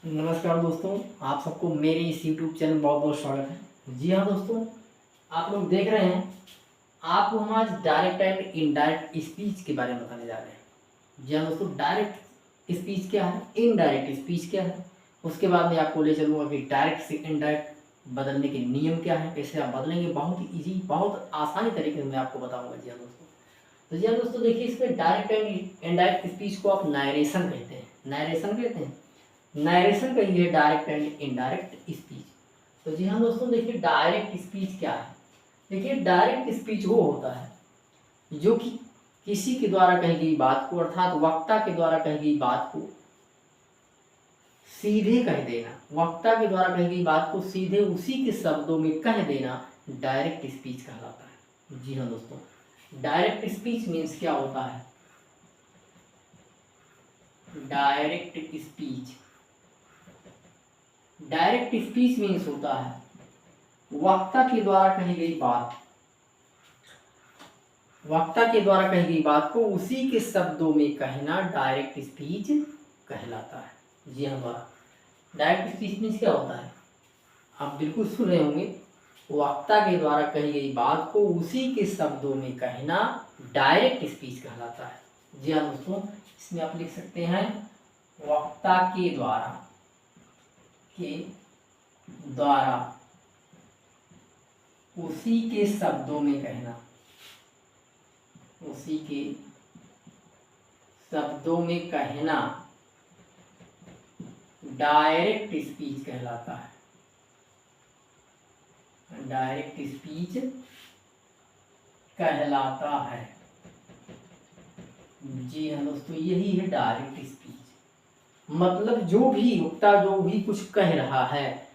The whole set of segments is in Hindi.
नमस्कार दोस्तों, आप सबको मेरे इस YouTube चैनल में बहुत बहुत स्वागत है। जी हाँ दोस्तों, आप लोग देख रहे हैं, आपको हम आज डायरेक्ट एंड इनडायरेक्ट स्पीच के बारे में बताने जा रहे हैं। जी हाँ दोस्तों, डायरेक्ट स्पीच क्या है, इनडायरेक्ट स्पीच क्या है, उसके बाद में आपको ले चलूँगा कि डायरेक्ट से इनडायरेक्ट बदलने के नियम क्या है, कैसे आप बदलेंगे। बहुत ही ईजी, बहुत आसानी तरीके से मैं आपको बताऊँगा। जी हाँ दोस्तों, तो जी हाँ दोस्तों, देखिए इसमें डायरेक्ट एंड इनडायरेक्ट स्पीच को आप नारेशन कहते हैं। नारेशन कहते हैं, नरेशन कहिए डायरेक्ट एंड इनडायरेक्ट स्पीच। तो जी हाँ दोस्तों, देखिए डायरेक्ट स्पीच क्या है। देखिए डायरेक्ट स्पीच वो होता है जो कि किसी के द्वारा कही गई बात को, अर्थात वक्ता के द्वारा कही गई बात को सीधे कह देना। वक्ता के द्वारा कही गई बात को सीधे उसी के शब्दों में कह देना डायरेक्ट स्पीच कहलाता है। जी हाँ दोस्तों, डायरेक्ट स्पीच मीन्स क्या होता है। Direct speech, direct speech means होता है वक्ता के द्वारा कही गई बात, वक्ता के द्वारा कही गई बात को उसी के शब्दों में कहना डायरेक्ट स्पीच कहलाता है। जी हाँ, डायरेक्ट स्पीच मीन्स क्या होता है, आप बिल्कुल सुन रहे होंगे, वक्ता के द्वारा कही गई बात को उसी के शब्दों में कहना डायरेक्ट स्पीच कहलाता है। जी हाँ दोस्तों, इसमें आप लिख सकते हैं वक्ता के द्वारा उसी के शब्दों में कहना, उसी के शब्दों में कहना डायरेक्ट स्पीच कहलाता है। डायरेक्ट स्पीच कहलाता है। जी हाँ दोस्तों, यही है डायरेक्ट स्पीच। मतलब जो भी वक्ता जो भी कुछ कह रहा है,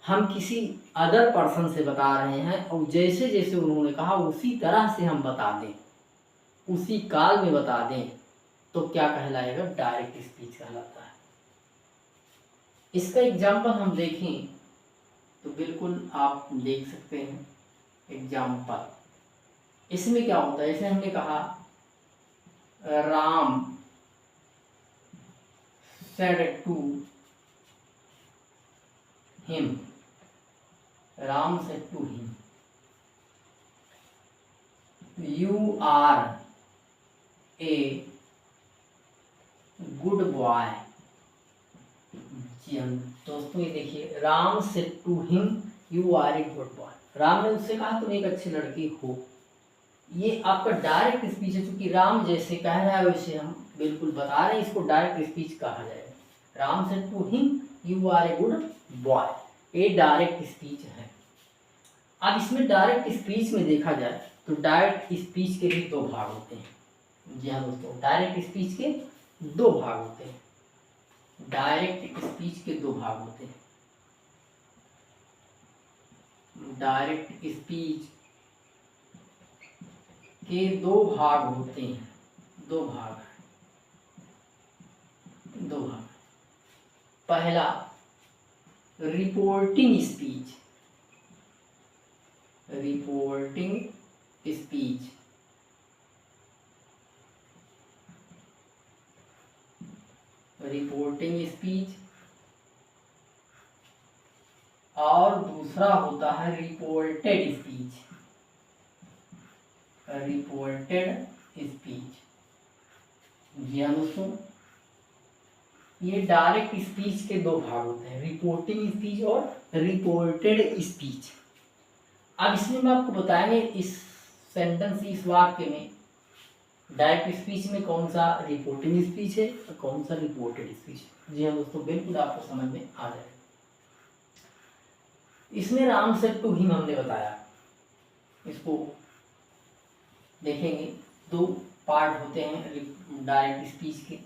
हम किसी अदर पर्सन से बता रहे हैं और जैसे जैसे उन्होंने कहा उसी तरह से हम बता दें, उसी काल में बता दें, तो क्या कहलाएगा, डायरेक्ट स्पीच कहलाता है। इसका एग्जाम्पल हम देखें तो बिल्कुल आप देख सकते हैं। एग्जाम्पल इसमें क्या होता है, जैसे हमने कहा Ram said to him, Ram said to him, you are a good boy। जी हम दोस्तों, ये देखिए, Ram said to him you are a good boy। Ram ने उससे कहा तुम एक अच्छे लड़के हो। ये आपका डायरेक्ट स्पीच है, क्योंकि राम जैसे कह रहा है वैसे हम बिल्कुल बता रहे हैं, इसको डायरेक्ट स्पीच कहा जाएगा। Ram said to him you are a good boy, ये डायरेक्ट स्पीच है। अब इसमें डायरेक्ट स्पीच में देखा जाए तो डायरेक्ट स्पीच के भी दो भाग होते हैं। जी हाँ दोस्तों, डायरेक्ट स्पीच के दो भाग होते हैं। डायरेक्ट स्पीच के दो भाग होते हैं। डायरेक्ट स्पीच के दो भाग होते हैं। दो भाग। पहला reporting speech. Reporting speech, reporting speech, और दूसरा होता है रिपोर्टेड स्पीच। Reported speech. जी हाँ दोस्तों, ये डायरेक्ट स्पीच के दो भाग होते हैं, रिपोर्टिंग स्पीच और रिपोर्टेड स्पीच। अब इसमें मैं आपको बताएंगे इस सेंटेंस, इस वाक्य में डायरेक्ट स्पीच में कौन सा रिपोर्टिंग स्पीच है और कौन सा रिपोर्टेड स्पीच है। जी हाँ दोस्तों, बिल्कुल आपको समझ में आ जाएगा। इसमें राम सेड टू हिम हमने बताया, इसको देखेंगे, दो पार्ट होते हैं डायरेक्ट स्पीच के।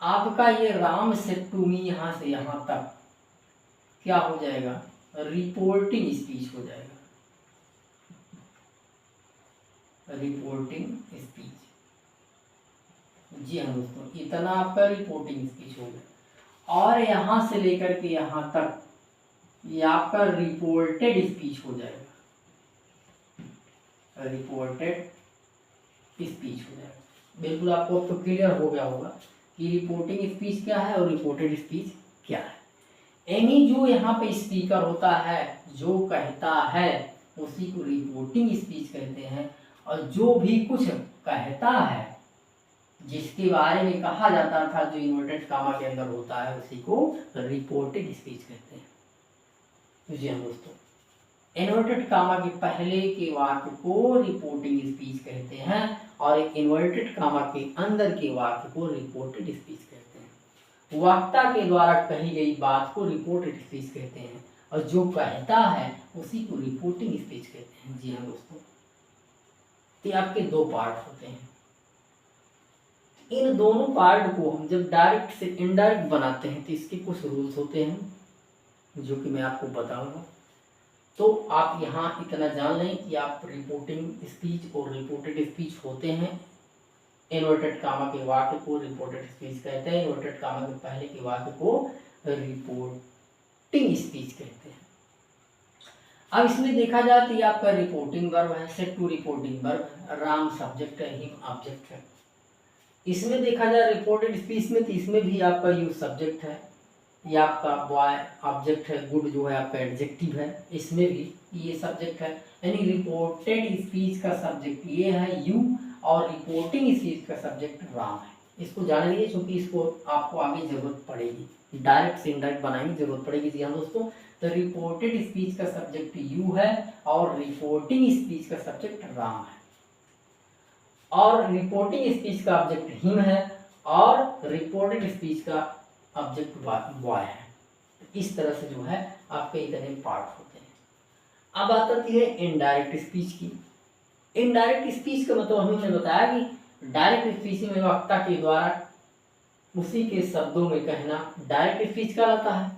आपका ये राम सेड टू मी यहाँ से यहाँ तक क्या हो जाएगा, रिपोर्टिंग स्पीच हो जाएगा। Reporting speech. जी हाँ दोस्तों, इतना आपका रिपोर्टिंग स्पीच हो गया। और यहाँ से लेकर के यहाँ तक ये आपका रिपोर्टेड स्पीच हो जाएगा। रिपोर्टेड स्पीच हो जाएगा। बिल्कुल आपको अब तो क्लियर हो गया होगा कि रिपोर्टिंग स्पीच क्या है और रिपोर्टेड स्पीच क्या है। एनी जो यहाँ पे स्पीकर होता है जो कहता है उसी को रिपोर्टिंग स्पीच कहते हैं, और जो भी कुछ कहता है जिसके बारे में कहा जाता था जो इन्वर्टेड कामा के अंदर होता है उसी को रिपोर्टेड स्पीच कहते हैं। तो जी हाँ दोस्तों, इन्वर्टेड कामा के पहले के वाक्य को रिपोर्टिंग स्पीच कहते हैं और इन्वर्टेड कामा के अंदर के वाक्य को रिपोर्टेड स्पीच कहते हैं। वक्ता के द्वारा कही गई बात को रिपोर्टेड स्पीच कहते हैं और जो कहता है उसी को रिपोर्टिंग स्पीच कहते हैं। जी हाँ दोस्तों, तो आपके दो पार्ट होते हैं। इन दोनों पार्ट को हम जब डायरेक्ट से इनडायरेक्ट बनाते हैं तो इसके कुछ रूल्स होते हैं जो कि मैं आपको बताऊंगा। तो आप यहाँ इतना जान लें कि आप रिपोर्टिंग स्पीच और रिपोर्टेड स्पीच होते हैं। इन्वर्टेड कामा के वाक्य को रिपोर्टेड स्पीच कहते हैं, इन्वर्टेड कामा के पहले के वाक्य को रिपोर्टिंग स्पीच कहते हैं। अब इसमें देखा जाए तो ये आपका रिपोर्टिंग वर्ब है, set to reporting verb, Ram subject है, हिम ऑब्जेक्ट है। इसमें देखा जाए रिपोर्टेड स्पीच में तो इसमें भी आपका यूज सब्जेक्ट है, ये आपका बॉय ऑब्जेक्ट है, गुड जो है आपका एडजेक्टिव है, इसमें भी ये सब्जेक्ट है। यानी रिपोर्टेड स्पीच का सब्जेक्ट ये है यू और रिपोर्टिंग स्पीच का सब्जेक्ट राम है। इसको जान लीजिए क्योंकि इसको आपको आगे जरूरत पड़ेगी, डायरेक्ट से इनडायरेक्ट बनाने की जरूरत पड़ेगी। जी हाँ दोस्तों, तो रिपोर्टेड स्पीच का सब्जेक्ट यू है और रिपोर्टिंग स्पीच का सब्जेक्ट राम है, और रिपोर्टिंग स्पीच का ऑब्जेक्ट हिम है और रिपोर्टेड स्पीच का ऑब्जेक्ट बॉय है। इस तरह से जो है आपके इतने पार्ट होते हैं। अब बात आती है इनडायरेक्ट स्पीच की। इनडायरेक्ट स्पीच का मतलब हमने बताया कि डायरेक्ट स्पीच में वक्ता के द्वारा उसी के शब्दों में कहना डायरेक्ट स्पीच कहलाता है,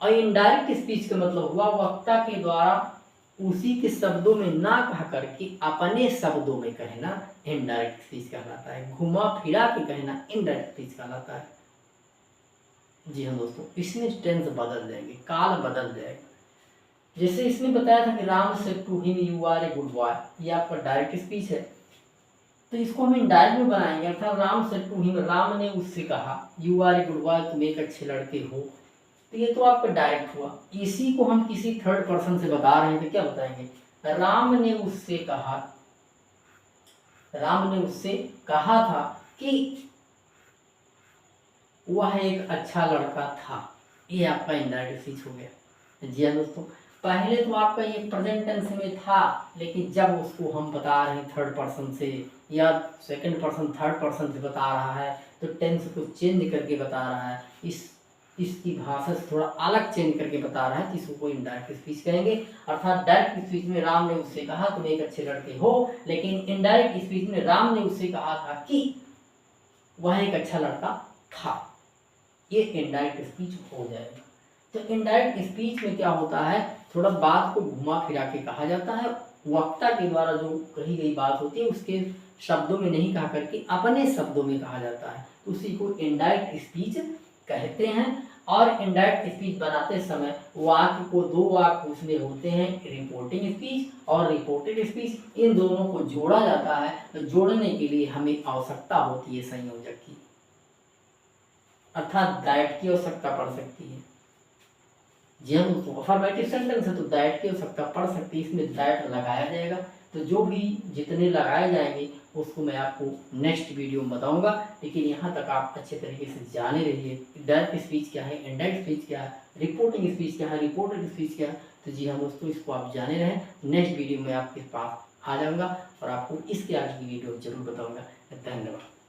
और इनडायरेक्ट स्पीच का मतलब हुआ वक्ता के द्वारा उसी के शब्दों में ना कह करके अपने शब्दों में कहना इनडायरेक्ट स्पीच कहलाता है। घुमा फिरा के कहना इनडायरेक्ट स्पीच कहलाता है। जी हाँ दोस्तों, इसमें टेंस बदल जाएंगे, काल बदल जाएगा। जैसे इसमें बताया था कि Ram said to him you are a good boy, ये आपका डायरेक्ट स्पीच है, तो इसको हम इनडायरेक्ट में बनाएंगे। अर्थात Ram said to him, Ram ने उससे कहा you are a good boy, तुम एक अच्छे लड़के हो, तो ये तो आपका डायरेक्ट हुआ। इसी को हम किसी थर्ड पर्सन से बता रहे हैं तो क्या बताएंगे, राम ने उससे कहा, राम ने उससे कहा था कि वह एक अच्छा लड़का था, ये आपका इनडायरेक्ट स्पीच हो गया। जी हाँ दोस्तों, पहले तो आपका ये प्रेजेंट टेंस में था, लेकिन जब उसको हम बता रहे हैं थर्ड पर्सन से या सेकंड पर्सन थर्ड पर्सन से बता रहा है तो टेंस को चेंज करके बता रहा है, इसकी भाषा से थोड़ा अलग चेंज करके बता रहा है, तो इसको इनडायरेक्ट स्पीच कहेंगे। अर्थात डायरेक्ट स्पीच में राम ने उससे कहा तुम एक अच्छे लड़के हो, लेकिन इनडायरेक्ट स्पीच में राम ने उससे कहा था कि वह एक अच्छा लड़का था, ये इनडायरेक्ट स्पीच हो जाएगा। तो इनडायरेक्ट स्पीच में क्या होता है, थोड़ा बात को घुमा फिरा के कहा जाता है, वक्ता के द्वारा जो कही गई बात होती है उसके शब्दों में नहीं कहा करके अपने शब्दों में कहा जाता है, तो उसी को इनडायरेक्ट स्पीच कहते हैं। और इनडायरेक्ट स्पीच बनाते समय वाक्य को दो वाक्य उसमें होते हैं, रिपोर्टिंग स्पीच और रिपोर्टेड स्पीच, इन दोनों को जोड़ा जाता है। तो जोड़ने के लिए हमें आवश्यकता होती है संयोजक की, अर्थात दैट की आवश्यकता पड़ सकती है। जी हम उसको अफर्मेटिव सेंटेंस है तो दैट की आवश्यकता पड़ सकती है, इसमें दैट लगाया जाएगा। तो जो भी जितने लगाए जाएंगे उसको मैं आपको नेक्स्ट वीडियो में बताऊंगा, लेकिन यहाँ तक आप अच्छे तरीके से जाने रहिए डायरेक्ट स्पीच क्या है, इनडायरेक्ट स्पीच क्या है, रिपोर्टिंग स्पीच क्या है, रिपोर्टेड स्पीच क्या है। तो जी हाँ दोस्तों, इसको आप जाने रहें। नेक्स्ट वीडियो में आपके पास आ जाऊँगा और आपको इसके आगे की वीडियो जरूर बताऊँगा। धन्यवाद।